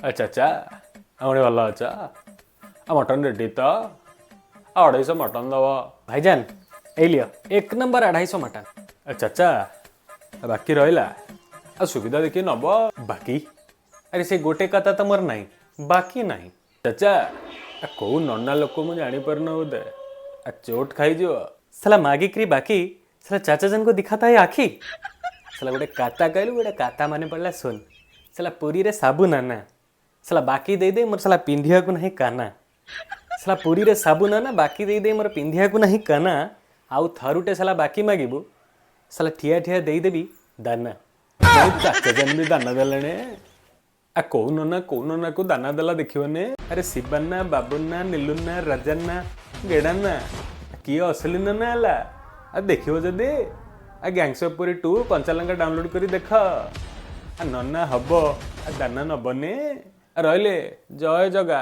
अच्छा अच्छा आमने भल अच्छा आ मटन रेडी तो 250 मटन दब भाईजान ए लियो 1 नंबर 250 मटन। अच्छा अच्छा बाकी रहा आ सुविधा देखिए नब बाकी अरे से गोटे कथा तो मोर नहीं बाकी नहीं चाचा आ कौ नना लोक मुझे जापर न बोधे आ चोट खाईज साला मागिक्री बाकी साला चाचा जन को दिखाता है आखी। साला गोटे काता कहलु गोटे काता माने पड़ला सुन। साला पुरी रे साबुन आना साला बाकी दे दे मोर साला पिंधिया को नहीं काना। साला पुरी रे साबुन आना बाकी दे दे मोर पिंधिया को नहीं काना। आउ थरुटे साला बाकी मागिबु साला ठिया ठिया दे देबी दाना। चाचा जन भी दाना देले आ कौ नना को दाना देला देखने अरे शिवाना बाबुना नीलुना राजाना गेडाना किए असली नना है आ देखो जदि आ गैंगसपुरी 2 कंचालंका डाउनलोड करी देख आ नना हब आ दाना नबने रहिले जय जगा।